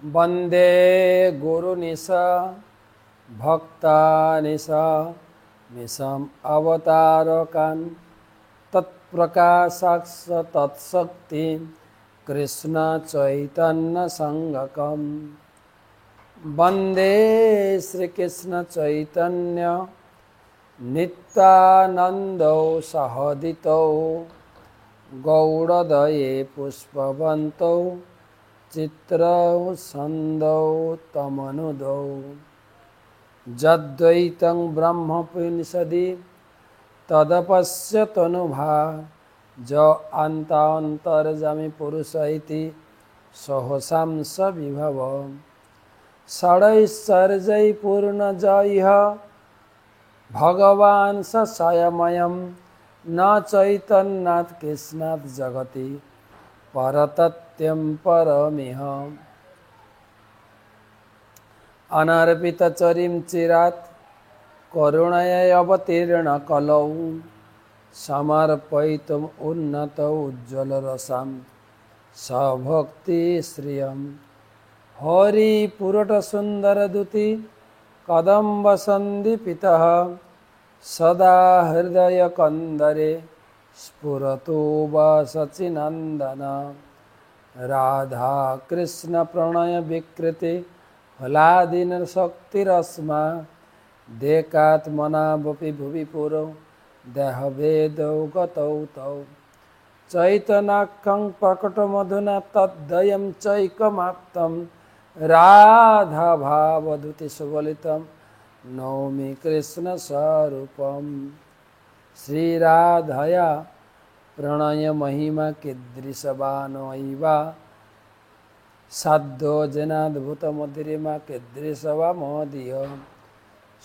वंदे गुरुनिशा भक्तानिशा mission अवतारकान् तत्प्रकाशाक्ष तत्शक्ति Krishna Chaitanya संगकम् वंदे श्री कृष्ण चैतन्य नित्यानंदो सहदितो गौड़दये पुष्पवंतो चित्रौ छन्दौ तमनुदौ जद्वैतं ब्रह्मपुंसदि तदपश्यतनुभा ज अन्तान्तर्जामि पुरुष इति सहसां स विभव षडैश्चर्यै पूर्णजयः भगवान् स स्वयमयं न चैतन्यात् कृष्णात् जगति परतत्यं परमिह अनर्पितचरिं चिरात् करुणया अवतीर्ण कलौ समर्पयितुम् उन्नतौ उज्ज्वलरसां सभक्तिश्रियं हरिपुरटसुन्दरदुति कदम्बसन्दीपितः सदा हृदयकन्दरे स्फुरतु सचिनन्दन राधा कृष्ण प्रणय विकृति हलादीन शक्तिरस्मा देकात्मनावपि भुवि पुरो देहभेदौ गतौ तौ चैतन्याख्यं प्रकटमधुना तद्वयं चैकमाप्तं राधा भावधुति सुबलितं नौमि कृष्ण स्वरूपम् श्री राधया प्रणय महिमा कीदृशवानैवा साध्यो जनाद्भुत मधिरिमा कीदृशवा मदीय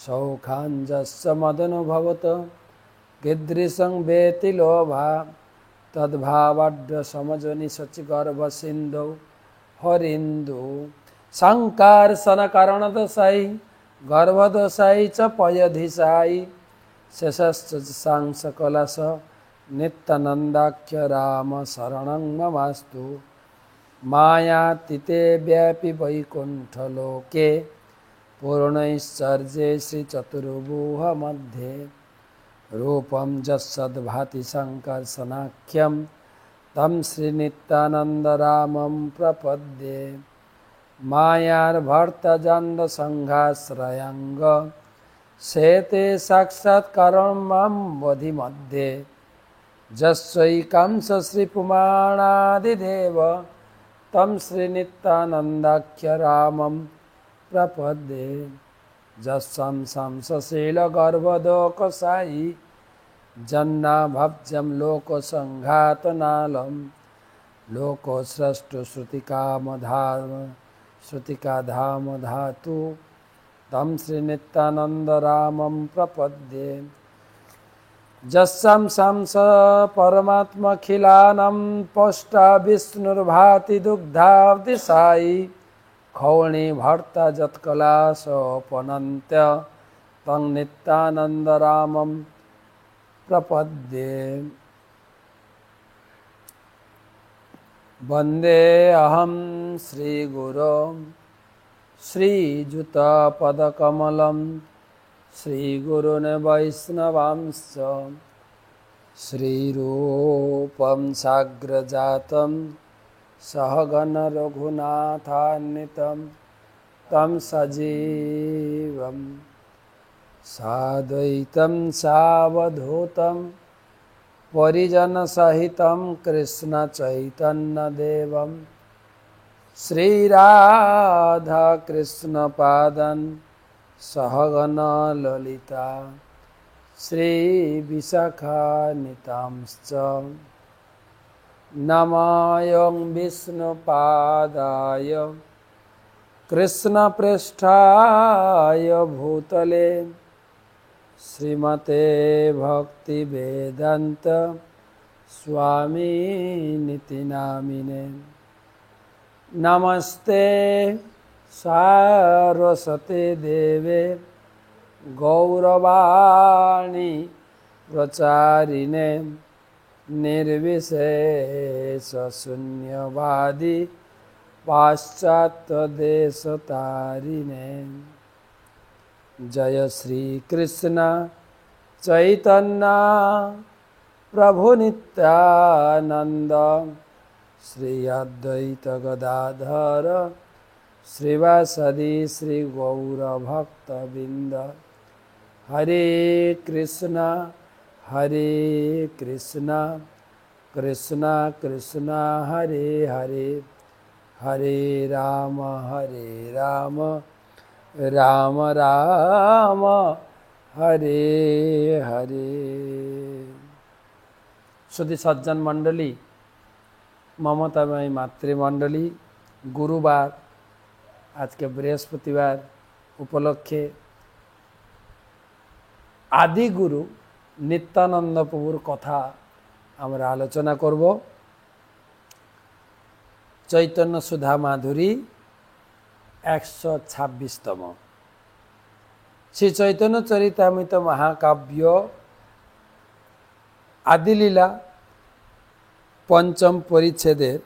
सौखाञ्जस्य मदनुभवत कीदृशं वेति लोभा तद्भावाढ्य समजनि सचिगर्भसिन्धौ हरिन्दु संकर्षणकारणदोषाय गर्भदोषाय च पयधिशाय शेषश्च सांसकलश नित्यानन्दाख्य राम शरणं ममास्तु मायातीते व्यापि वैकुण्ठलोके पूर्णैश्चर्ये श्रीचतुर्भुज मध्ये रूपं यस्सद्भाति संकर्षणाख्यं तं श्रीनित्यानन्दरामं प्रपद्ये मायार्भर्तजान्दसङ्घाश्रयाङ्ग शेते साक्षात्कारं मां वधि मध्ये जस्वैकांश श्रीपुमाणादिदेव तं श्रीनित्यानन्दाख्य रामं प्रपद्ये जस्सं संसशीलगर्भदोकसायि जन्नाभब्जं लोकसङ्घातनालं लोकस्रष्टुश्रुतिकाधाम धातु तं श्रीनित्यानन्दरामं प्रपद्ये जस्सं संस परमात्मखिलानं पोष्टा विष्णुर्भाति दुग्धाब्धिसायि खौणी भर्ता जत्कलाशोपनन्त्य तं नित्यानन्दरामं प्रपद्ये वन्दे अहं श्रीगुरो श्रीयुतपदकमलं श्रीगुरून् वैष्णवांश्च श्रीरूपं साग्रजातं सहगण रघुनाथान्वितं तं सजीवं साद्वैतं सावधूतं परिजनसहितं कृष्ण चैतन्यदेवं श्रीराधा कृष्ण पादन् सहगण ललिता श्रीविशाखान्वितांश्च नमामि विष्णुपादाय कृष्णप्रेष्ठाय भूतले श्रीमते भक्तिवेदान्त स्वामिनिति नामिने नमस्ते सारस्वते देवे गौरवाणी प्रचारिणे निर्विशेषशून्यवादी पाश्चात्य देश तारिणे। जय श्री कृष्ण चैतन्य प्रभु नित्यानंद, श्री अद्वैत गदाधर श्रीवासदि श्री गौर भक्तबिंद। हरे कृष्णा कृष्णा कृष्णा हरे हरे, हरे राम राम राम हरे हरे। शुद्धि सज्जन मंडली, ममतामयी मातृमंडली, गुरुवार आज के बृहस्पतिवार उपलक्षे आदि गुरु नित्यानंद प्रभुर कथा आमरा आलोचना करब। चैतन्य सुधा माधुरी 126तम श्री चैतन्य चरितामृत महाकाव्य आदिलीला पंचम परिच्छेदेर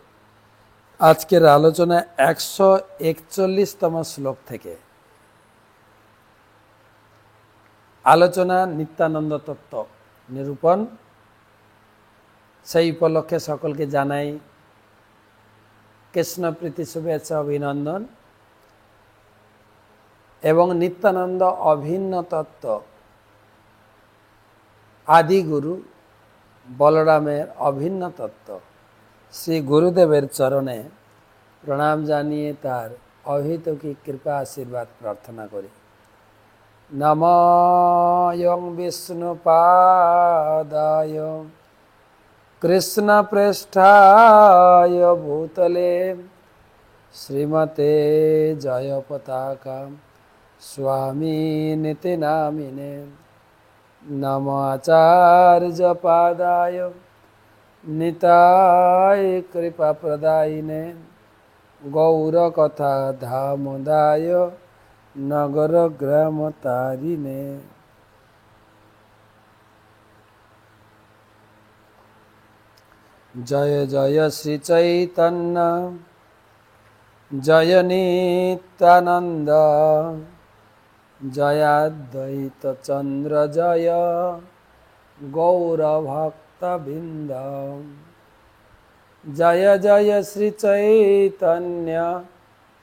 आजकेर आलोचना 141तम श्लोक थेके। आलोचना नित्यानंद तत्व निरूपण। सेई उपलक्षे सकलके जानाई कृष्ण प्रीति शुभेच्छा अभिनंदन। एवं नित्यानंद अभिन्न तत्व आदि गुरु बलरामेर अभिन्न तत्व श्री गुरुदेवेर चरणे प्रणाम जानिए तार अहित की कृपा आशीर्वाद प्रार्थना करी। नमोऽयं विष्णुपादाय कृष्णप्रेष्ठाय भूतले श्रीमते जयपताका स्वामिनिति नामिने। नमो आचार्यपादाय निताय कृपाप्रदायिने गौरकथा धामदाय नगर ग्राम तारिणे। जय जय श्री चैतन्य जय नित्यानंद, जय अद्वैत चंद्र जय गौर भक्तबिंद। जय जय श्री चैतन्य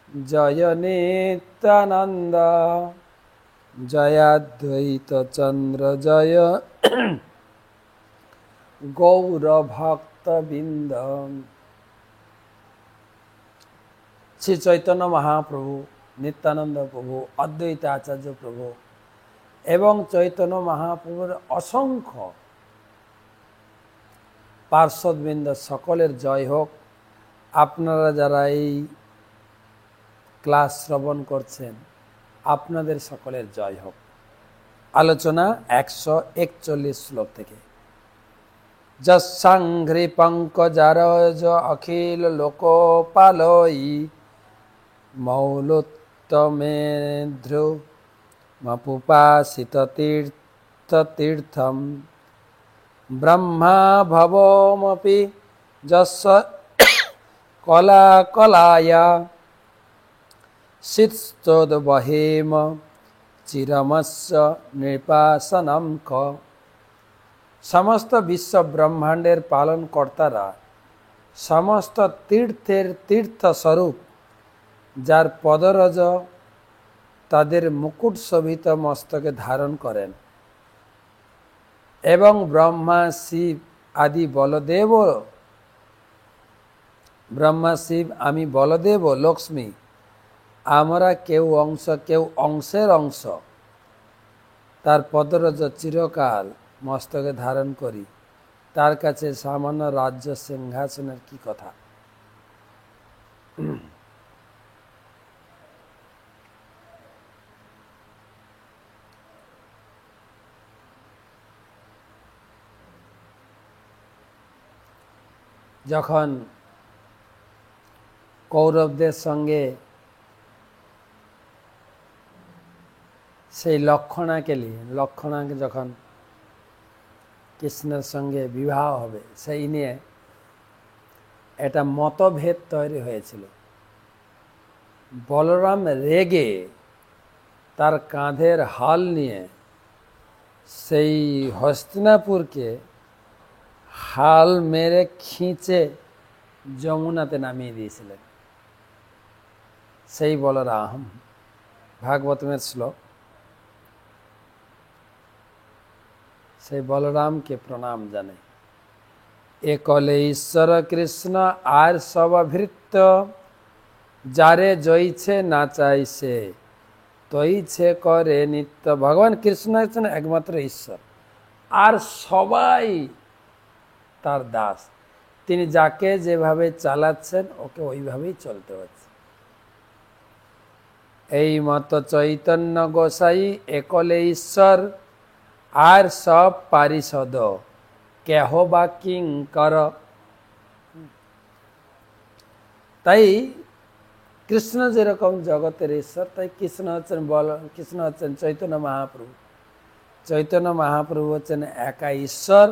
जय नित्यानंद, जय अद्वैत चंद्र जय गौर भक्तबिंद। श्री चैतन्य महाप्रभु, नित्यानंद प्रभु, अद्वैत आचार्य प्रभु एवं चैतन्य महाप्रभुर असंख्य पार्षदबृंद सकलेर जय होक। आपनारा जारा এই क्लास श्रवण करছেন আপনাদের সকলের জয় হোক। आलोचना 141 श्लोक থেকে। जस्सांघ्रि पंकजारज अखिल लोकोपालयी मौलोत्तमेध्रु मपुपासित तीर्थम ब्रह्मा भवमपि जस्य कला कलाया शितोद्वहेम चिरमस्य नृपासनम क। समस्त विश्व ब्रह्मांडेर पालन कर्तारा समस्त तीर्थेर तीर्थ स्वरूप जार पदरज तादेर मुकुट शोभित मस्तके धारण करें एवं ब्रह्मा शिव आदि बलदेव ब्रह्मा शिव आमी बलदेव लक्ष्मी आमरा केउ अंश केउ अंशेर अंश तार पदरज चिरकाल मस्तके धारण करी तार काछे सामान्य राज्य सिंहासनेर की कथा। যখন কৌরবদের সঙ্গে সেই লক্ষণাকে নিয়ে লক্ষণাকে যখন কৃষ্ণের সঙ্গে বিবাহ হবে সেই নিয়ে একটা মতভেদ তৈরি হয়েছিল। বলরাম রেগে তার কাঁধের হাল নিয়ে সেই হস্তিনাপুরকে হাল মেরে খিঁচে যমুনাতে নামিয়ে দিয়েছিলেন। সেই বলরাম, ভাগবতমের শ্লোক। সেই বলরামকে প্রণাম জানাই। একলে ঈশ্বর কৃষ্ণ আর সব ভৃত্য, যারে জয়ছে না চাইছে তৈছে করে নিত্য। ভগবান কৃষ্ণ হচ্ছেন একমাত্র ঈশ্বর, আর সবাই তার দাস। তিনি যাকে যেভাবে চালাচ্ছেন ওকে ওইভাবেই চলতে হচ্ছে। এই মত চৈতন্য গোসাই একলে ঈশ্বর আর সব পারিষদ, কেহ বা কিঙ্কর। তাই কৃষ্ণ যেরকম জগতের ঈশ্বর, তাই কৃষ্ণ হচ্ছেন চৈতন্য মহাপ্রভু। চৈতন্য মহাপ্রভু হচ্ছেন একা ঈশ্বর,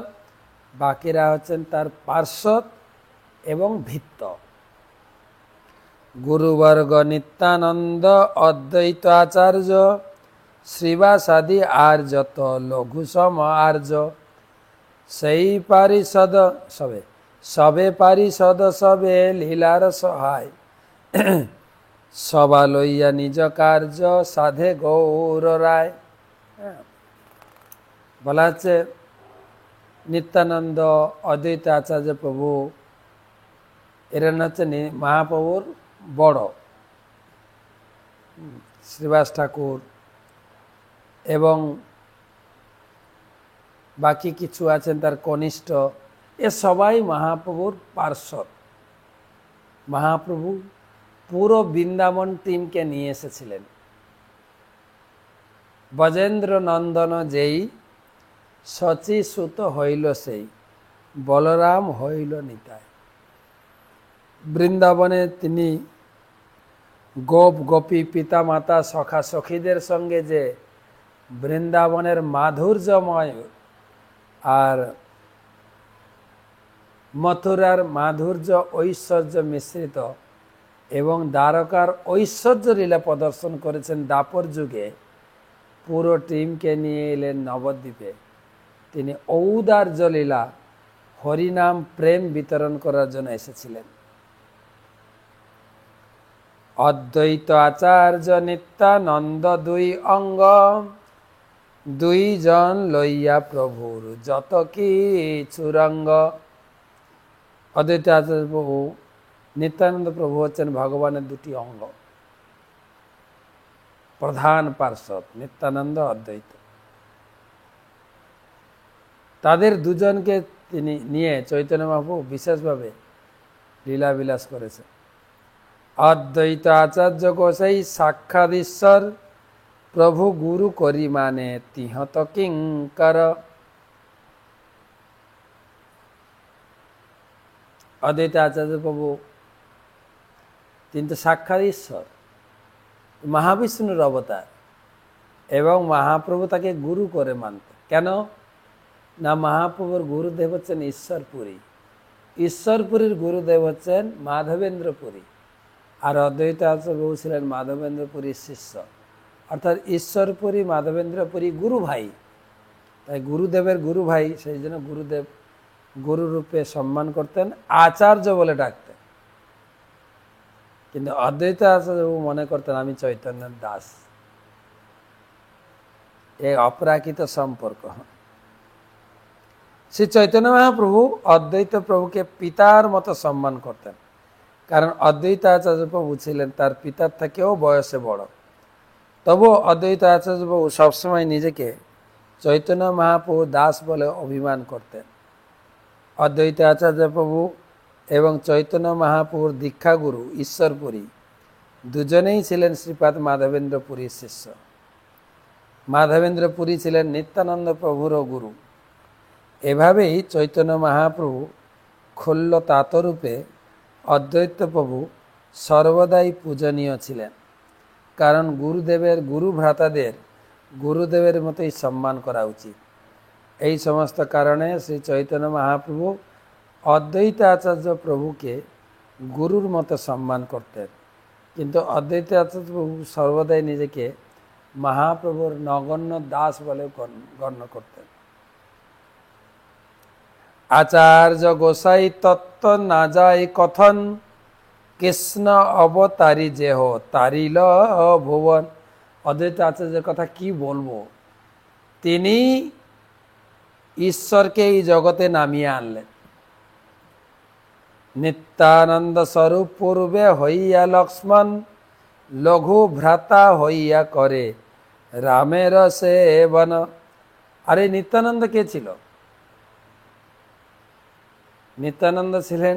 বাকিরা হচ্ছেন তার পার্শ্বদ এবং ভিত্ত। গুরুবর্গ নিত্যানন্দ অদ্বৈত আচার্য, শ্রীবাসাদি আর যত লঘু সম আর্য, সেই পারিষদ সবে পারিষদ সবে লীলার সহায়, সবা লইয়া নিজ কার্য সাধে গৌর রায়। বলা হচ্ছে নিত্যানন্দ, অদ্বৈত আচার্য প্রভু, এরা হচ্ছে মহাপ্রভুর বড়, শ্রীবাস ঠাকুর এবং বাকি কিছু আছেন তার কনিষ্ঠ, এ সবাই মহাপ্রভুর পার্শ্বদ। মহাপ্রভু পুরো বৃন্দাবন টিমকে নিয়ে এসেছিলেন। ব্রজেন্দ্র নন্দন যেই, শচী সুত হইল সেই, বলরাম হইল নিতাই। বৃন্দাবনে তিনি গোপ গোপী পিতা মাতা সখা সখীদের সঙ্গে যে বৃন্দাবনের মাধুর্যময় আর মথুরার মাধুর্য ঐশ্বর্য মিশ্রিত এবং দ্বারকার ঐশ্বর্য লীলা প্রদর্শন করেছেন দ্বাপর যুগে, পুরো টিমকে নিয়ে এলেন নবদ্বীপে। তিনি ঔদার্য লীলা, হরিনাম প্রেম বিতরণ করার জন্য এসেছিলেন। অদ্বৈত আচার্য নিত্যানন্দ দুই অঙ্গ, দুইজন লইয়া প্রভুর যত কিছু রঙ্গ। অদ্বৈত আচার্য প্রভু, নিত্যানন্দ প্রভু হচ্ছেন ভগবানের দুটি অঙ্গ, প্রধান পার্শ্বদ নিত্যানন্দ অদ্বৈত। তাদের দুজনকে তিনি নিয়ে চৈতন্য মহাপ্রভু বিশেষভাবে লীলা বিলাস করেছেন। অদ্বৈত আচার্য গোসাই সাক্ষাৎ ঈশ্বর, প্রভু গুরু করি মানে তিহত কিঙ্কর। অদ্বৈত আচার্য প্রভু তিনি তো সাক্ষাৎ ঈশ্বর, মহাবিষ্ণুর অবতার, এবং মহাপ্রভু তাকে গুরু করে মানতেন। কেন না, মহাপ্রভুর গুরুদেব হচ্ছেন ঈশ্বরপুরী, ঈশ্বরপুরীর গুরুদেব হচ্ছেন মাধবেন্দ্রপুরী, আর অদ্বৈত আচার্য প্রভু ছিলেন মাধবেন্দ্রপুরীর শিষ্য, অর্থাৎ ঈশ্বরপুরী মাধবেন্দ্রপুরী গুরু ভাই। তাই গুরুদেবের গুরু ভাই, সেই জন্য গুরুদেব গুরু রূপে সম্মান করতেন, আচার্য বলে ডাকতেন। কিন্তু অদ্বৈত আচার্য প্রভু মনে করতেন আমি চৈতন্যের দাস। এই অপ্রাকৃত সম্পর্ক। শ্রী চৈতন্য মহাপ্রভু অদ্বৈত প্রভুকে পিতার মতো সম্মান করতেন, কারণ অদ্বৈত আচার্য প্রভু ছিলেন তার পিতার থেকেও বয়সে বড়। তবুও অদ্বৈত আচার্য প্রভু সবসময় নিজেকে চৈতন্য মহাপ্রভু দাস বলে অভিমান করতেন। অদ্বৈত আচার্য প্রভু এবং চৈতন্য মহাপ্রভুর দীক্ষাগুরু ঈশ্বরপুরী দুজনেই ছিলেন শ্রীপাদ মাধবেন্দ্রপুরীর শিষ্য। মাধবেন্দ্রপুরী ছিলেন নিত্যানন্দ প্রভুরও গুরু। এভাবেই চৈতন্য মহাপ্রভু খোল্য তাতরূপে অদ্বৈত প্রভু সর্বদাই পূজনীয় ছিলেন, কারণ গুরুদেবের গুরু ভ্রাতাদের গুরুদেবের মতোই সম্মান করা উচিত। এই সমস্ত কারণে শ্রী চৈতন্য মহাপ্রভু অদ্বৈত আচার্য প্রভুকে গুরুর মতো সম্মান করতেন। কিন্তু অদ্বৈত প্রভু সর্বদাই নিজেকে মহাপ্রভুর নগণ্য দাস বলে গণ্য করতেন। আচার্য গোসাই তত্ত্ব না যায় কথন, কৃষ্ণ অবতারি যেহ তারিল ভুবন। অদ্বৈত আচার্যের কথা কি বলবো, তিনি ঈশ্বরকে এই জগতে নামিয়ে আনলেন। নিত্যানন্দ স্বরূপ পূর্বে হইয়া লক্ষ্মণ, লঘু ভ্রাতা হইয়া করে রামের সেবন। আরে নিত্যানন্দ কে ছিল? নিত্যানন্দ ছিলেন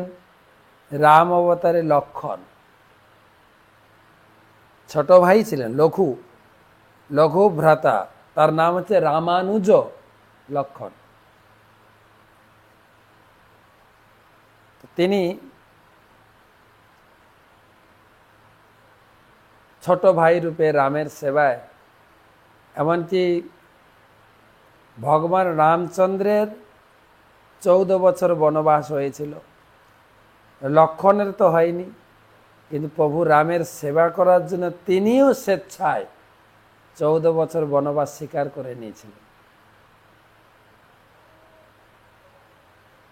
রাম অবতারে লক্ষণ, ছোট ভাই ছিলেন লঘু, লঘু ভ্রাতা, তার নাম হচ্ছে রামানুজ লক্ষণ। তিনি ছোট ভাই রূপে রামের সেবায়, এমনকি ভগবান রামচন্দ্রের 14 বছর বনবাস হয়েছিল, লক্ষণের তো হয়নি, কিন্তু প্রভু রামের সেবা করার জন্য তিনিও স্বেচ্ছায় 14 বছর বনবাস স্বীকার করে নিয়েছিলেন।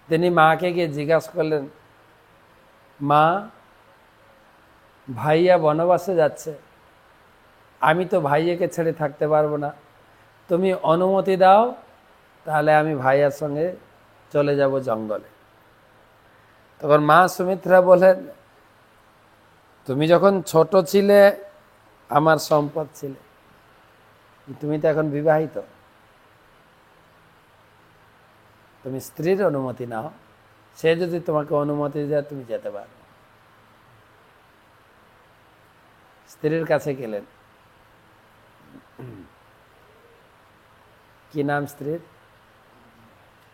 তিনি মাকে গিয়ে জিজ্ঞাসা করলেন, মা, ভাইয়া বনবাসে যাচ্ছে, আমি তো ভাইয়াকে ছেড়ে থাকতে পারবো না, তুমি অনুমতি দাও, তাহলে আমি ভাইয়ার সঙ্গে চলে যাব জঙ্গলে। তখন মা সুমিত্রা বলেন, তুমি যখন ছোট ছিলে আমার সম্পদ ছিলে, তুমি তো এখন বিবাহিত, তুমি স্ত্রীর অনুমতি নাও, সে যদি তোমাকে অনুমতি দেয় তুমি যেতে পারো। স্ত্রীর কাছে গেলেন। কি নাম স্ত্রীর?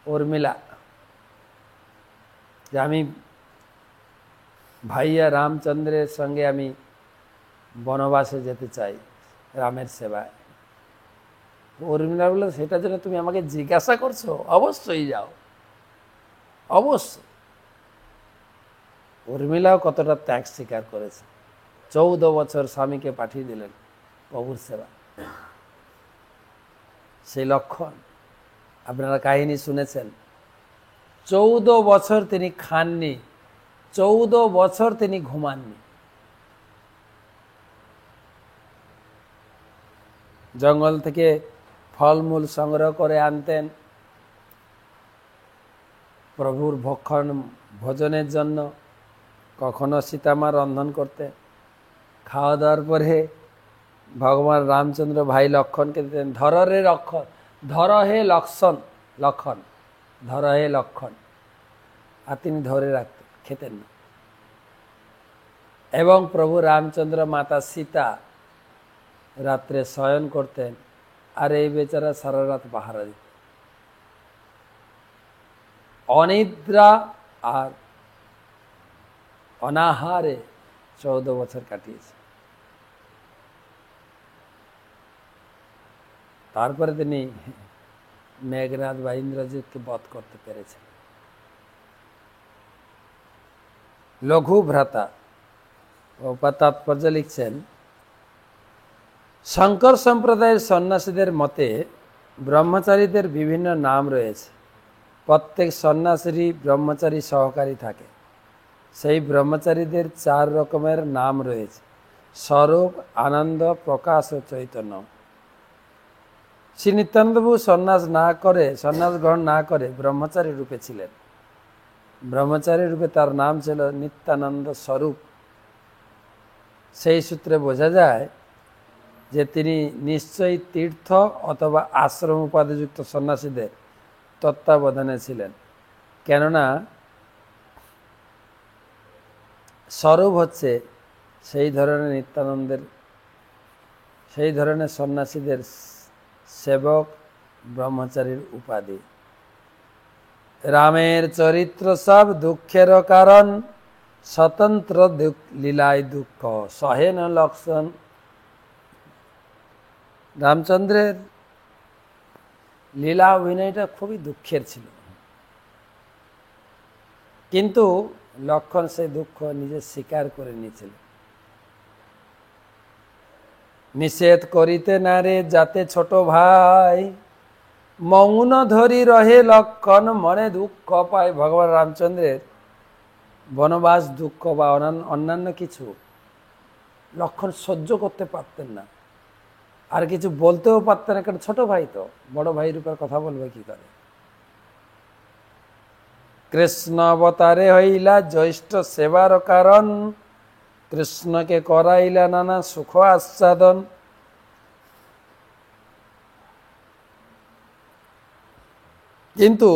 উর্মিলা। যে আমি ভাইয়া রামচন্দ্রের সঙ্গে আমি বনবাসে যেতে চাই রামের সেবায়। উর্মিলা বলল, সেটার জন্য তুমি আমাকে জিজ্ঞাসা করছো? অবশ্যই যাও, অবশ্যই। উর্মিলাও কতটা ত্যাগ স্বীকার করেছে, 14 বছর স্বামীকে পাঠিয়ে দিলেন প্রভুর সেবা। সেই লক্ষণ আপনারা কাহিনী শুনেছেন, 14 বছর তিনি খাননি, 14 বছর তিনি ঘুমাননি। জঙ্গল থেকে ফলমূল সংগ্রহ করে আনতেন প্রভুর ভোজনের জন্য, কখনো সীতামা রন্ধন করতেন। খাওয়া দাওয়ার পরে ভগবান রামচন্দ্র ভাই লক্ষণকে দিতেন, ধর রে লক্ষণ, ধর হে লক্ষণ, লক্ষণ, ধর হে লক্ষণ। আর তিনি ধরে রাখতেন, খেতেন না। এবং প্রভু রামচন্দ্র মাতা সীতা রাত্রে শয়ন করতেন, আর এই বেচারা সারা রাত পাহারা দিত। অনিদ্রা আর অনাহারে 14 বছর কাটিয়েছে। তারপরে তিনি মেঘনাদ বা ইন্দ্রজিৎকে বধ করতে পেরেছেন। লঘু ভ্রাতা তাৎপর্য লিখছেন, শঙ্কর সম্প্রদায়ের সন্ন্যাসীদের মতে ব্রহ্মচারীদের বিভিন্ন নাম রয়েছে। প্রত্যেক সন্ন্যাসীরই ব্রহ্মচারী সহকারী থাকে। সেই ব্রহ্মচারীদের 4 রকমের নাম রয়েছে: স্বরূপ, আনন্দ, প্রকাশ ও চৈতন্য। শ্রী নিত্যানন্দপ্রভু সন্ন্যাস গ্রহণ না করে ব্রহ্মচারী রূপে ছিলেন। ব্রহ্মচারী রূপে তার নাম ছিল নিত্যানন্দ স্বরূপ। সেই সূত্রে বোঝা যায় যে তিনি নিশ্চয়ই তীর্থ অথবা আশ্রম উপাধিযুক্ত সন্ন্যাসীদের তত্ত্বাবধানে ছিলেন। কেননা স্বরূপ হচ্ছে সেই ধরনের সন্ন্যাসীদের সেবক, ব্রহ্মচারীর উপাধি। রামের চরিত্র সব দুঃখের কারণ, স্বতন্ত্র লীলায় দুঃখ সহেন লক্ষণ। রামচন্দ্রের লীলা অভিনয়টা খুবই দুঃখের ছিল, কিন্তু লক্ষণ সেই দুঃখ নিজে স্বীকার করে নিয়েছিল। নিষেধ করিতে না রে যাতে ছোট ভাই, মৌন ধরি রহে লক্ষণ মনে দুঃখ পায়। ভগবান রামচন্দ্রের বনবাস দুঃখ বা অন্যান্য কিছু লক্ষণ সহ্য করতে পারতেন না, আর কিছু বলতেও পারতেন না, কারণ ছোট ভাই তো, বড় ভাইয়ের উপর কথা বলবে কি করে। কৃষ্ণ অবতারে হইলা জ্যৈষ্ঠ সেবার কারণ, কৃষ্ণকে করাইলা নানা সুখ আস্বাদন। কিন্তু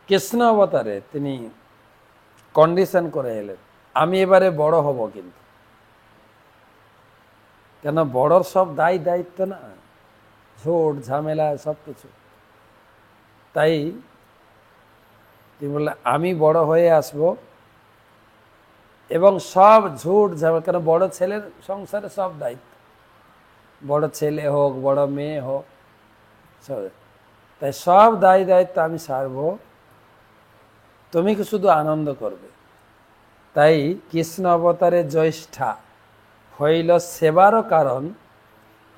কৃষ্ণ অবতারে তিনি কন্ডিশন করে এলেন, আমি এবারে বড় হব, কিন্তু কেন বড়র সব দায়িত্ব না, ঝোট ঝামেলা সব কিছু। তাই তিনি বললেন আমি বড় হয়ে আসব, এবং সব ঝুট ঝামেলা, কেন বড় ছেলের সংসারে সব দায়িত্ব, বড় ছেলে হোক বড় মেয়ে হোক, তাই সব দায়িত্ব আমি সারব, তুমি কি শুধু আনন্দ করবে। তাই কৃষ্ণ অবতারে জ্যৈষ্ঠা হইল সেবারও কারণ,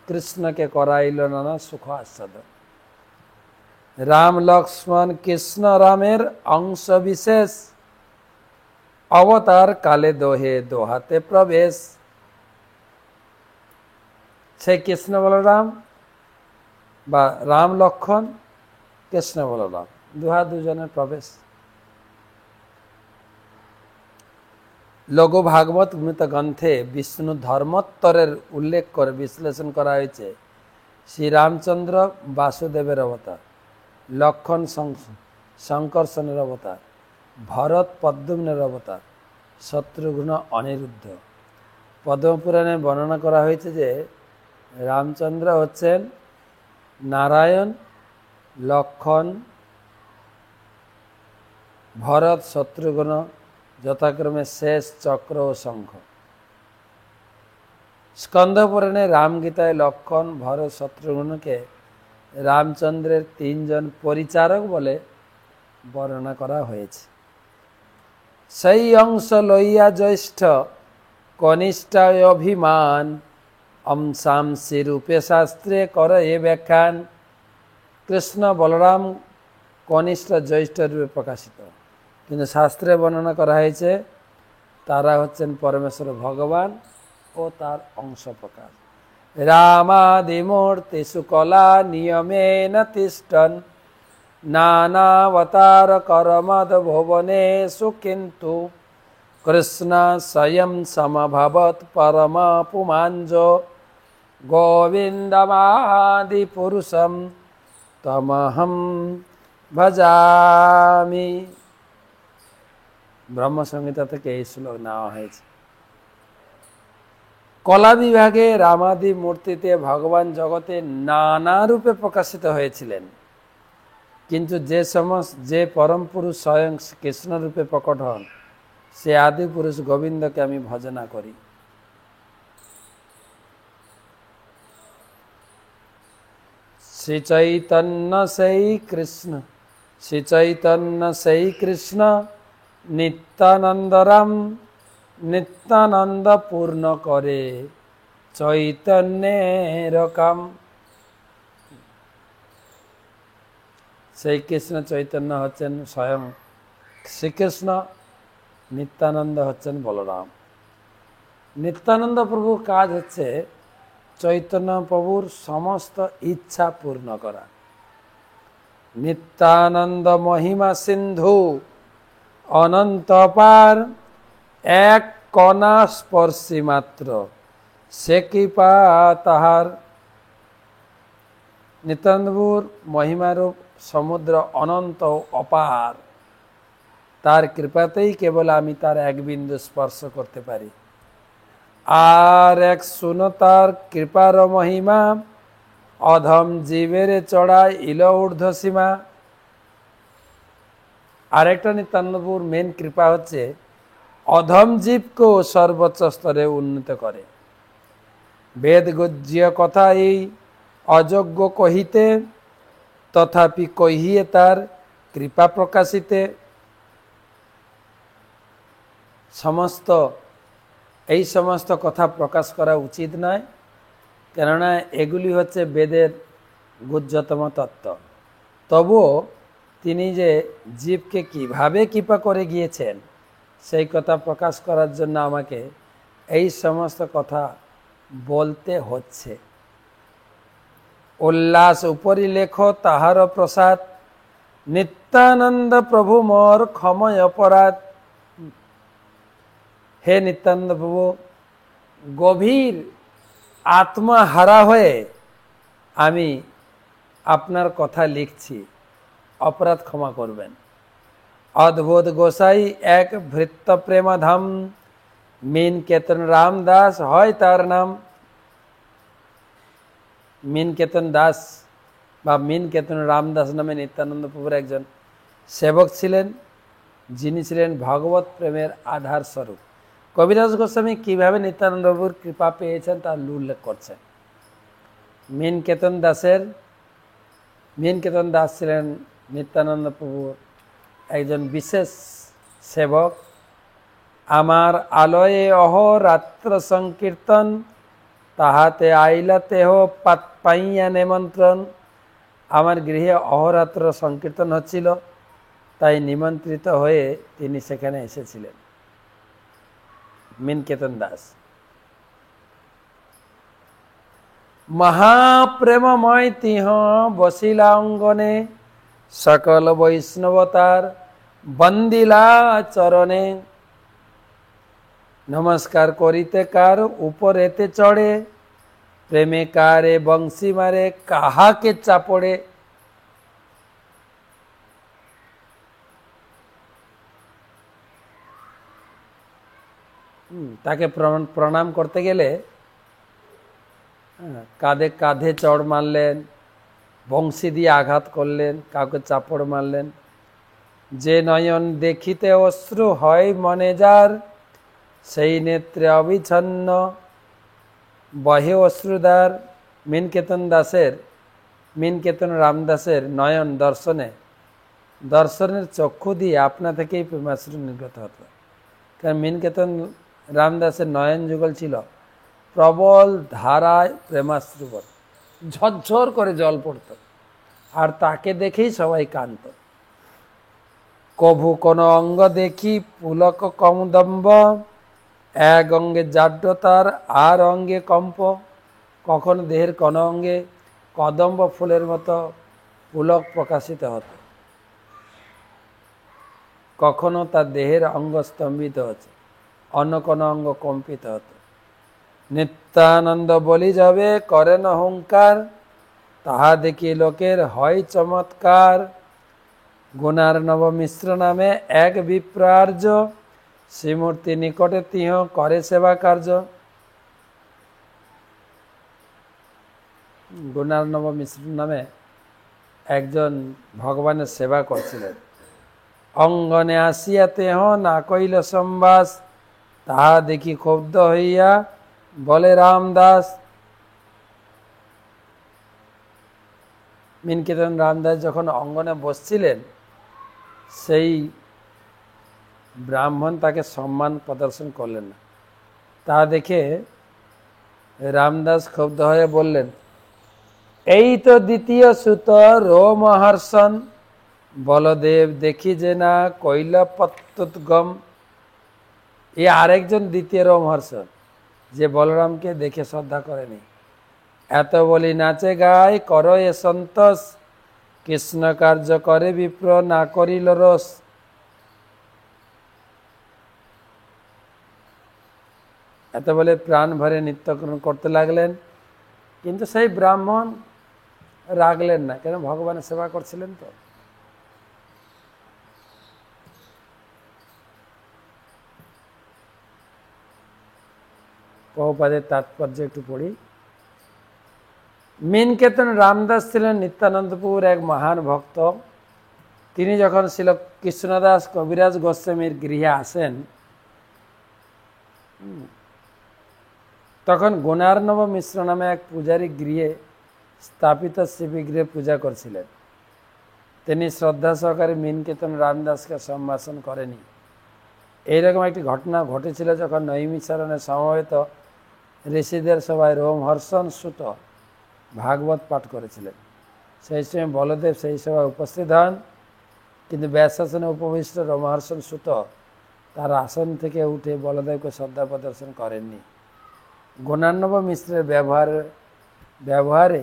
কৃষ্ণকে করাইল নানা সুখ আস্বাদন। রাম লক্ষ্মণ কৃষ্ণ রামের অংশ বিশেষ, অবতার কালে দোহে দোহাতে প্রবেশ। সে কৃষ্ণ বলরাম বা রাম লক্ষণ, কৃষ্ণ বলরাম দুজনের প্রবেশ। লঘু ভাগবত মৃত গ্রন্থে বিষ্ণু ধর্মোত্তরের উল্লেখ করে বিশ্লেষণ করা হয়েছে। শ্রীরামচন্দ্র বাসুদেবের অবতার, লক্ষণ শঙ্কর্ষণের অবতার, ভরত পদ্মনের অবতার, শত্রুঘ্ন অনিরুদ্ধ। পদ্মপুরাণে বর্ণনা করা হয়েছে যে রামচন্দ্র হচ্ছেন নারায়ণ, লক্ষণ, ভরত, শত্রুঘ্ন, যথাক্রমে শেষ, চক্র ও শঙ্খ। স্কন্ধপুরাণে রামগীতায় লক্ষণ, ভরত, শত্রুঘ্নকে রামচন্দ্রের তিনজন পরিচারক বলে বর্ণনা করা হয়েছে। সেই অংশ লইয়া জ্যৈষ্ঠ কনিষ্ঠায় অভিমান, অংশাংশী রূপে শাস্ত্রে করে এ ব্যাখ্যান। কৃষ্ণ বলরাম কনিষ্ঠ জ্যৈষ্ঠ রূপে প্রকাশিত, কিন্তু শাস্ত্রে বর্ণনা করা হয়েছে তারা হচ্ছেন পরমেশ্বর ভগবান ও তার অংশ প্রকাশ। রামাদিমূর্তিষু কলা নিয়মেন তিষ্ঠন, নানাবতার করমদ ভুবনেষু কিন্তু, কৃষ্ণ স্বয়ং সমভবৎ পরম পুমাঞ্জ, গোবিন্দমাদি পুরুষম তমহম ভজামি। ব্রহ্মসংহিতা থেকে এই শ্লোক নেওয়া হয়েছে। কলা বিভাগে রামাদি মূর্তিতে ভগবান জগতে নানা রূপে প্রকাশিত হয়েছিলেন, কিন্তু যে পরম পুরুষ স্বয়ং কৃষ্ণ রূপে প্রকট হন, সে আদি পুরুষ গোবিন্দকে আমি ভজনা করি। শ্রী চৈতন্য সেই কৃষ্ণ নিত্যানন্দরাম, নিত্যানন্দ পূর্ণ করে চৈতন্যের কাম। সেই কৃষ্ণ চৈতন্য হচ্ছেন স্বয়ং শ্রীকৃষ্ণ, নিত্যানন্দ হচ্ছেন বলরাম। নিত্যানন্দ প্রভুর কাজ হচ্ছে চৈতন্য প্রভুর সমস্ত ইচ্ছা পূর্ণ করা। নিত্যানন্দ মহিমা সিন্ধু অনন্ত পার, এক কণা স্পর্শী মাত্র সে কৃপা তাহার। নিত্যানন্দপুর মহিমারূপ সমুদ্র অনন্ত অপার, তার কৃপাতেই কেবল আমি তার এক বিন্দু স্পর্শ করতে পারি। আর এক শুনো তার কৃপার মহিমা, অধম জীবের চড়ায় ইল ঊর্ধ্ব সীমা। আরেকটা নিত্যানন্দপুর মেন কৃপা হচ্ছে অধম জীবকেও সর্বোচ্চ স্তরে উন্নীত করে। বেদ গজ্য কথা এই অযোগ্য কহিতে, তথাপি কহিয়ে তার কৃপা প্রকাশিতে। সমস্ত এই সমস্ত কথা প্রকাশ করা উচিত নয়, কেননা এগুলি হচ্ছে বেদের গুহ্যতম তত্ত্ব। তবুও তিনি যে জীবকে কিভাবে কৃপা করে গিয়েছেন সেই কথা প্রকাশ করার জন্য আমাকে এই সমস্ত কথা বলতে হচ্ছে। উল্লাস উপরি লেখ তাহার প্রসাদ, নিত্যানন্দ প্রভু মোর ক্ষময় অপরাধ। হে নিত্যানন্দ প্রভু, গভীর আত্মহারা হয়ে আমি আপনার কথা লিখছি, অপরাধ ক্ষমা করবেন। অদ্ভুত গোসাই এক ভৃত্য প্রেমধাম, মিন কেতন রামদাস হয় তার নাম। মিন কেতন দাস বা মিন কেতন রামদাস নামে নিত্যানন্দ প্রভুর একজন সেবক ছিলেন, যিনি ছিলেন ভগবত প্রেমের আধার স্বরূপ। কবিরাজ গোস্বামী কিভাবে নিত্যানন্দ প্রভুর কৃপা পেয়েছেন তার উল্লেখ করছেন। মিন কেতন দাস ছিলেন নিত্যানন্দ প্রভুর একজন বিশেষ সেবক। আমার আলয়ে অহরাত্র সংকীর্তন, তাহাতে আইলা তেহ পাইয়া নিমন্ত্রণ। আমার গৃহে অহরাত্র সংকীর্তন হচ্ছিল, তাই নিমন্ত্রিত হয়ে তিনি সেখানে এসেছিলেন। মিনকেতন দাস মহাপ্রেমময় তিহ বসিলা অঙ্গনে, সকল বৈষ্ণবতার বন্দিলা চরণে। নমস্কার করিতে কার উপরেতে চড়ে, প্রেমে কারে বংশী মারে কাহাকে চাপড়ে। তাকে প্রণাম করতে গেলে কাঁধে কাঁধে চড় মারলেন, বংশী দিয়ে আঘাত করলেন, কাউকে চাপড় মারলেন। যে নয়ন দেখিতে অশ্রু হয় মনে যার, সেই নেত্রে অবিচ্ছন্ন বহে অশ্রুদার। মিনকেতন রামদাসের নয়ন দর্শনের চক্ষু দিয়ে আপনা থেকেই প্রেমাশ্রু নির্গত হতো। কারণ মিনকেতন রামদাসের নয়ন যুগল ছিল প্রবল ধারায় প্রেমাশ্রু, ঝরঝর করে জল পড়ত, আর তাকে দেখেই সবাই কাঁদত। কভু কোন অঙ্গ দেখি পুলক কমদম্ব, এক অঙ্গে জাড্যতার আর অঙ্গে কম্প। কখনো দেহের কোন অঙ্গে কদম্ব ফুলের মতো পুলক প্রকাশিত হতো, কখনো তার দেহের অঙ্গ স্তম্ভিত হচ্ছে, অন্য কোন অঙ্গ কম্পিত হতো। নিত্যানন্দ বলি যাবে করেন হুঙ্কার, তাহা দেখি লোকের হয় চমৎকার। গুণার নব মিশ্র নামে এক বিপ্রার্য, শ্রীমূর্তি নিকটে তিহ করে সেবা কার্য। গুণার নব মিশ্র নামে একজন ভগবানের সেবা করছিলেন। অঙ্গনে আসিয়া তেহ না কইল সম্বাস, তাহা দেখি ক্ষুব্ধ হইয়া বলে রামদাস। মিনকেতন রামদাস যখন অঙ্গনে বসছিলেন, সেই ব্রাহ্মণ তাকে সম্মান প্রদর্শন করলেন না। তা দেখে রামদাস ক্ষুব্ধ হয়ে বললেন, এই তো দ্বিতীয় সুত রোমহর্ষণ, বলদেব দেখি যে না কইল প্রত্যুৎগম। এই আরেকজন দ্বিতীয় রোমহর্ষণ, যে বলরামকে দেখে শ্রদ্ধা করেনি। এত বলি নাচে গায় কর এ সন্তোষ, কৃষ্ণ কার্য করে বিপ্র না করিল রোষ। এত বলে প্রাণ ভরে নৃত্য করতে লাগলেন, কিন্তু সেই ব্রাহ্মণ রাগলেন না, কেন ভগবানের সেবা করছিলেন তো। প্রভুপাদের তাৎপর্য একটু পড়ি। মিনকেতন রামদাস ছিলেন নিত্যানন্দপুর এক মহান ভক্ত। তিনি যখন ছিল কৃষ্ণদাস কবিরাজ গোস্বামীর গৃহে আসেন, তখন গুণার্ণব মিশ্র নামে এক পূজারী গৃহে স্থাপিত শিবগৃহে পূজা করছিলেন। তিনি শ্রদ্ধা সহকারে মিনকেতন রামদাসকে সম্ভাষণ করেনি। এইরকম একটি ঘটনা ঘটেছিল যখন নৈমিষারণে সমবেত ঋষিদের সভায় রোমহর্ষণ সুত ভাগবত পাঠ করেছিলেন। সেই সময় বলদেব সেই সভায় উপস্থিত হন, কিন্তু ব্যাসাসনে উপবিষ্ট রোমহর্ষণ সুত তার আসন থেকে উঠে বলদেবকে শ্রদ্ধা প্রদর্শন করেননি। গুণার্ণব মিশ্রের ব্যবহারে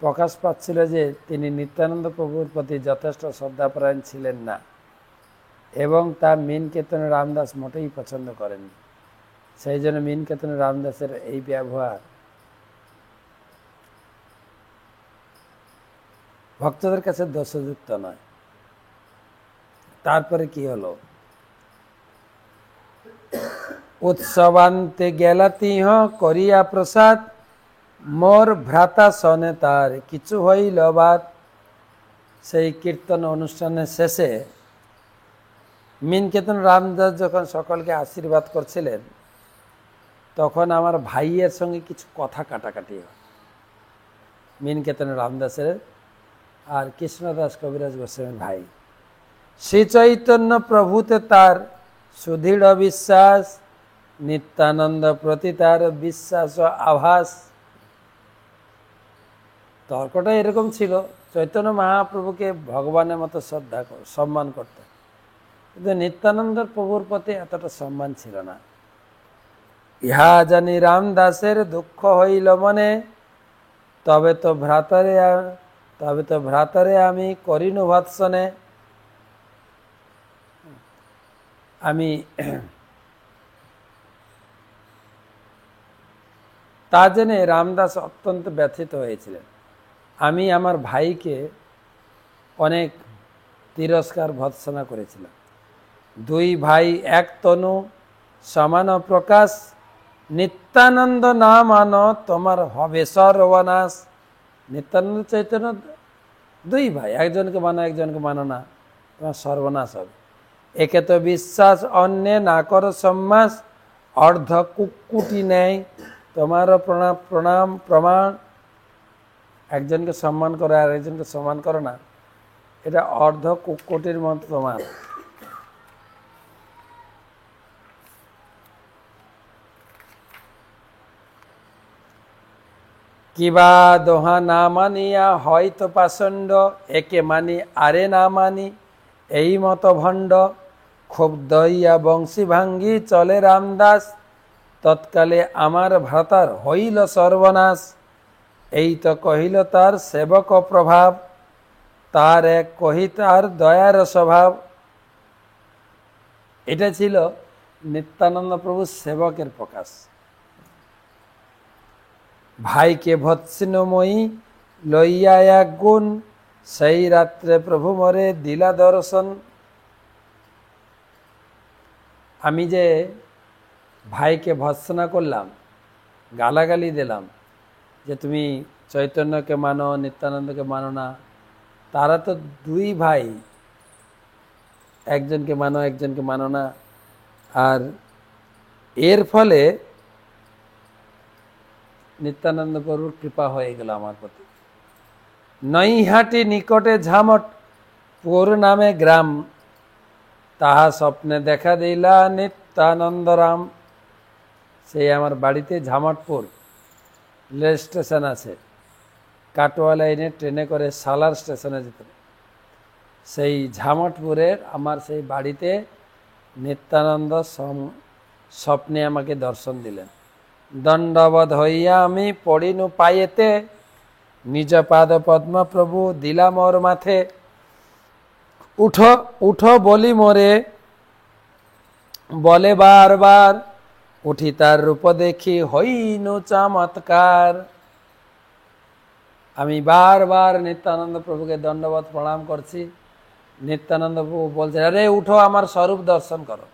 প্রকাশ পাচ্ছিল যে তিনি নিত্যানন্দ প্রভুর প্রতি যথেষ্ট শ্রদ্ধাপরায়ণ ছিলেন না এবং তা মীনকেতন রামদাস মোটেই পছন্দ করেননি। সেই জন্য মীনকেতন রামদাসের এই ব্যবহার ভক্তদের কাছে দোষযুক্ত নয়। তারপরে কি হলো? উৎসবান্তে গেলা তিহ করিয়া প্রসাদ, মোর ভ্রাতা সনে তার কিছু হইল বাদ। সেই কীর্তন অনুষ্ঠানের শেষে মীনকেতন রামদাস যখন সকলকে আশীর্বাদ করছিলেন, তখন আমার ভাইয়ের সঙ্গে কিছু কথা কাটাকাটি হয়। মীনকেতন রামদাসের আর কৃষ্ণদাস কবিরাজ গোস্বামীর ভাই। শ্রী চৈতন্য প্রভুতে তার সুদৃঢ় বিশ্বাস, নিত্যানন্দ প্রতি তার বিশ্বাস ও আভাস। তর্কটা এরকম ছিল, চৈতন্য মহাপ্রভুকে ভগবানের মতো সম্মান করতেন, কিন্তু নিত্যানন্দ প্রভুর প্রতি এতটা সম্মান ছিল না। ইহা জানি রামদাসের দুঃখ হইল মনে, তবে তো ভ্রাতারে আমি করিনু ভৎসনে। আমি তা জেনে রামদাস অত্যন্ত ব্যথিত হয়েছিলেন। আমি আমার ভাইকে অনেক তিরস্কার ভৎসনা করেছিলাম। দুই ভাই এক তনু সমান প্রকাশ, নিত্যানন্দ না মানো তোমার হবে সর্বনাশ। নিত্যানন্দ চৈতন্য দুই ভাই, একজনকে মানো একজনকে মানো না, তোমার সর্বনাশ হবে। একে তো বিশ্বাস অন্যে না করো সম্মাস, অর্ধ কুকুটি নেই তোমার প্রমাণ। একজনকে সম্মান করো আর একজনকে সম্মান করো না, এটা অর্ধ কুকুটির মতো তোমার। কিবা দোহা না মানিয়া হয়তো পাষণ্ড, একে মানি আরে না মানি এই মতো ভণ্ড। ক্ষুব্ধ হইয়া বংশী ভাঙ্গি চলে রামদাস, তৎকালে আমার ভ্রাতার হইল সর্বনাশ। এই তো কহিল তার সেবক প্রভাব, তার এক কহি তার দয়ার স্বভাব। এটা ছিল নিত্যানন্দ প্রভু সেবকের প্রকাশ। ভাইকে ভৎসিনময়ী লইয়া এক গুণ, সেই রাত্রে প্রভু মরে দিলা দর্শন। আমি যে ভাইকে ভৎসনা করলাম, গালাগালি দিলাম যে তুমি চৈতন্যকে মানো নিত্যানন্দকে মানো না, তারা তো দুই ভাই, একজনকে মানো একজনকে মানো না। আর এর ফলে নিত্যানন্দ প্রভুর কৃপা হয়ে গেল আমার প্রতি। নৈহাটি নিকটে ঝামট পুর নামে গ্রাম, তাহা স্বপ্নে দেখা দিলা নিত্যানন্দ রাম। সেই আমার বাড়িতে ঝামটপুর রেল স্টেশন আছে, কাটোয়া লাইনে ট্রেনে করে সালার স্টেশনে যেত। সেই ঝামটপুরের আমার সেই বাড়িতে নিত্যানন্দ স্বপ্নে আমাকে দর্শন দিলেন। দণ্ডবধ হইয়া আমি পড়িনু পায়েতে, নিজ পাদ পদ্ম প্রভু দিলা মোর মাথে। উঠো উঠো বলি মোরে বলে বারবার, উঠি তার রূপ দেখি হইনু চমৎকার। আমি বারবার নিত্যানন্দ প্রভুকে দণ্ডবধ প্রণাম করছি। নিত্যানন্দ প্রভু বলছে, আরে উঠো আমার স্বরূপ দর্শন করো।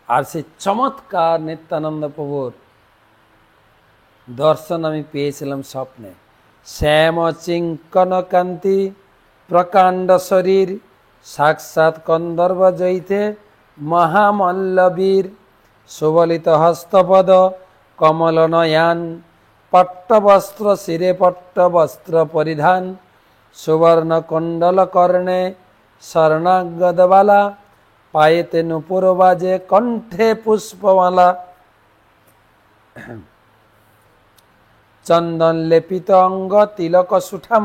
আর সেই চমৎকার নিত্যানন্দ প্রভুর দর্শন আমি পেয়েছিলাম স্বপ্নে। শ্যাম চিঙ্কন কান্তি প্রকাণ্ড শরীর, সাক্ষাৎ কন্দর্ব জয়িতে মহামল্লবীর। সুবলিত হস্তপদ কমল নয়ান, পট্টবস্ত্র শিরে পট্টবস্ত্র পরিধান। সুবর্ণ কুণ্ডল কর্ণে স্বর্ণাগদবালা, পায়েতে নূপুর বাজে, কণ্ঠে পুষ্পমালা, চন্দন লেপিত অঙ্গ, তিলক সুঠাম,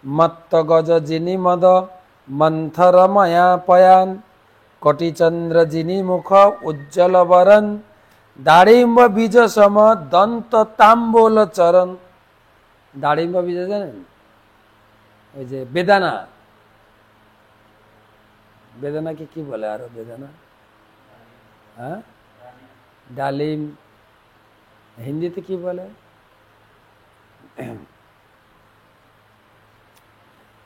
মত্ত গজ যিনি মদ, মন্থর মায়া পয়ান, কটিচন্দ্র যিনি মুখ, উজ্জ্বল বরণ, দাড়িম্ব বীজ সম, দন্ত তাম্বুল চরণ। দাড়িম্ব বীজ জানেন, ওই যে বেদানা, বেদানাকে কি বলে আরো? বেদানা, হ্যাঁ, ডালিম, হিন্দিতে কি বলে?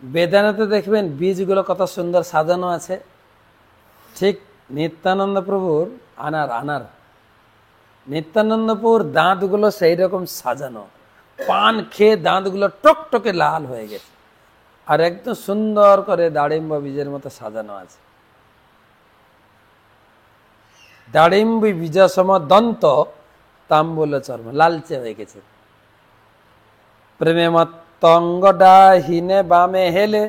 বেদানাতে দেখবেন বীজগুলো কত সুন্দর সাজানো আছে। ঠিক নিত্যানন্দ প্রভুর আনার নিত্যানন্দপুর দাঁতগুলো সেই রকম সাজানো, পান খেয়ে দাঁতগুলো টকটকে লাল হয়ে গেছে, আর একদম সুন্দর করে দাড়িম্ব বীজের মতো সাজানো আছে। দাড়িম্ব বীজসম দন্ত তাম্বুল চর্ম, লালচে হয়ে গেছে। প্রেমে মত্তঙ্গ ডাহিনে বামে হেলে,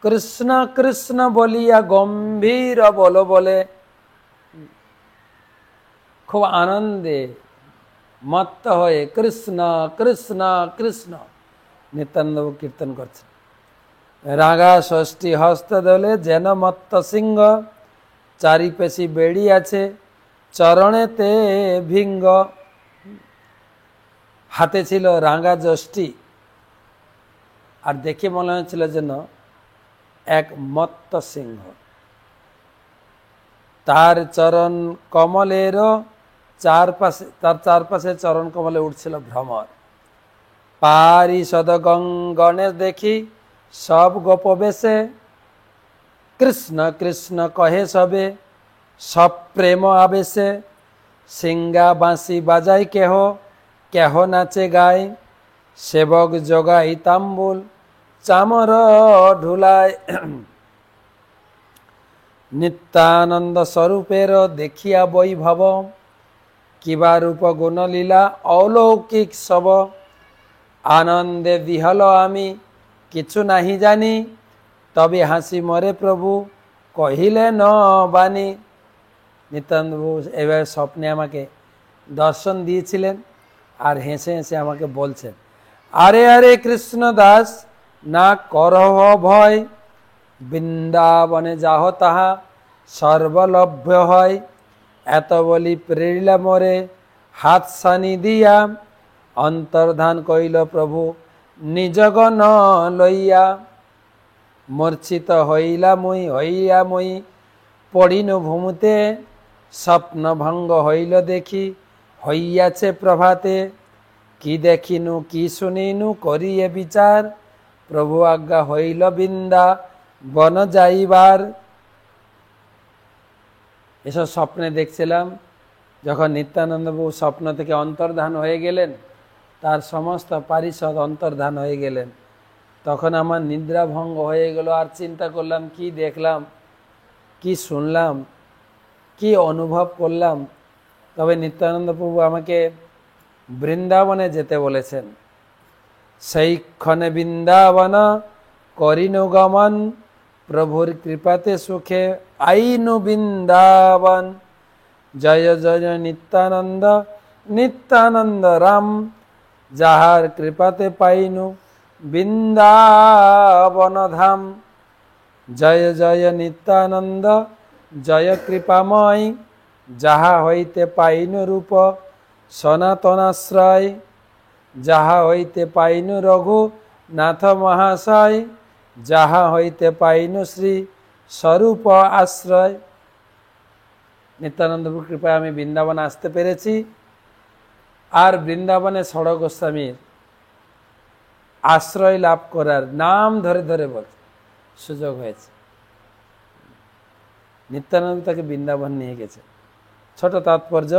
কৃষ্ণ কৃষ্ণ বলিয়া গম্ভীর বল বলে। খুব আনন্দে মত্ত হয়ে কৃষ্ণ কৃষ্ণ কৃষ্ণ নিত্যানন্দ কীর্তন করছে। রাগা ষষ্ঠী হস্ত দলে যেন মত্ত সিংহ, চারিপেশি বেড়ি আছে চরণেতে ভিঙ্গ। হাতে ছিল রাঙা যষ্টি, আর দেখে মনে হচ্ছিল যেন এক মত্ত সিংহ। তার চরণ কমলেরও তার চারপাশে চরণ কমলে উঠছিল ভ্রমর। পারিষদ গণেশ দেখি সব গোপবেশে, কৃষ্ণ কৃষ্ণ কহে সবে সপ্রেম আবেশে। সিঙ্গা বাঁশি বাজাই কেহ, কেহ নাচে গায়, সেবক জগাই তাম্বুল চামর ঢুলায়। নিত্যানন্দ স্বরূপের দেখিয়া বৈভব, কিবা রূপ গুণ লীলা অলৌকিক সব। আনন্দে বিহল আমি কিছু নাহি জানি, তবে হাসি মরে প্রভু কহিলে ন বাণী। নিত্যানন্দ প্রভু এবার স্বপ্নে আমাকে দর্শন দিয়েছিলেন, আর হেসে হেসে আমাকে বলছেন, আরে আরে কৃষ্ণ দাস না করহ ভয়, বৃন্দাবনে যাহ তাহা সর্বলভ্য হয়। এত বলি প্রেরিলা মোরে হাত সানি দিয়া, অন্তর্ধান কইল প্রভু নিজগণ লইয়া। মূর্ছিত হইয়া মুই পড়িনু ভূমুতে, স্বপ্ন ভঙ্গ হইল দেখি হইয়াছে প্রভাতে। কি দেখিনু কি শুনিনু করিয়ে বিচার, প্রভু আজ্ঞা হইল বৃন্দা বন যাইবার। এসব স্বপ্নে দেখছিলাম। যখন নিত্যানন্দ প্রভু স্বপ্ন থেকে অন্তর্ধান হয়ে গেলেন, তার সমস্ত পারিষদ অন্তর্ধান হয়ে গেলেন, তখন আমার নিদ্রা ভঙ্গ হয়ে গেল। আর চিন্তা করলাম, কি দেখলাম, কি শুনলাম, কি অনুভব করলাম। তবে নিত্যানন্দ প্রভু আমাকে বৃন্দাবনে যেতে বলেছেন। সেই ক্ষণে বৃন্দাবন করিনু গমন, প্রভুর কৃপাতে সুখে আইনু বৃন্দাবন। জয় জয় নিত্যানন্দ নিত্যানন্দ রাম, যাহার কৃপাতে পাইনু বৃন্দাবন ধাম। জয় জয় নিত্যানন্দ জয় কৃপাময়, যাহা হইতে পাইনু রূপ সনাতনাশ্রয়। যাহা হইতে পাইনু রঘুনাথ মহাশয়, যাহা হইতে পাইনু শ্রী স্বরূপ আশ্রয়। নিত্যানন্দ কৃপায় আমি বৃন্দাবন আসতে পেরেছি, আর বৃন্দাবনে ষড় গোস্বামীর আশ্রয় লাভ করার নাম ধরে ধরে বলছে সুযোগ হয়েছে। নিত্যানন্দ তাকে বৃন্দাবন নিয়ে গেছে। ছোট তাৎপর্য,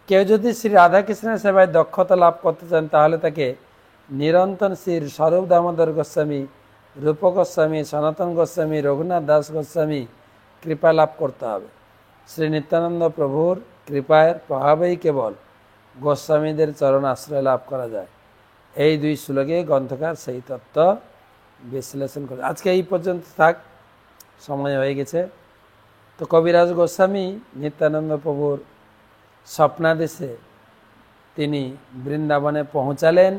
কেউ যদি শ্রী রাধাকৃষ্ণের সেবায় দক্ষতা লাভ করতে চান, তাহলে তাকে নিরন্তর শ্রী স্বরূপ দামোদর গোস্বামী, রূপ গোস্বামী, সনাতন গোস্বামী, রঘুনাথ দাস গোস্বামী কৃপা লাভ করতে হবে। শ্রী নিত্যানন্দ প্রভুর কৃপার প্রভাবেই কেবল গোস্বামীদের চরণ আশ্রয় লাভ করা যায়। এই দুই শ্লোকে গ্রন্থকার সেই তত্ত্ব বিশ্লেষণ করে। আজকে এই পর্যন্ত থাক, সময় হয়ে গেছে। তো কবিরাজ গোস্বামী নিত্যানন্দ প্রভুর স্বপ্নাদেশে তিনি বৃন্দাবনে পৌঁছালেন।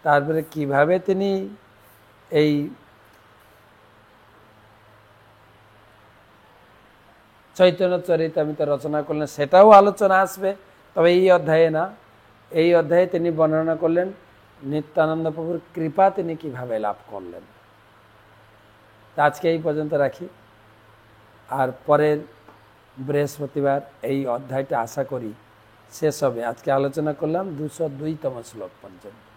তারপরে কিভাবে তিনি এই চৈতন্য চরিতামৃত রচনা করলেন সেটাও আলোচনা আসবে, তবে এই অধ্যায়ে না। এই অধ্যায়ে তিনি বর্ণনা করলেন নিত্যানন্দ প্রভুর কৃপা তিনি কিভাবে লাভ করলেন। আজকে এই পর্যন্ত রাখি, আর পরের বৃহস্পতিবার এই অধ্যায়টা আশা করি শেষ হবে। আজকে আলোচনা করলাম 202তম শ্লোক পর্যন্ত।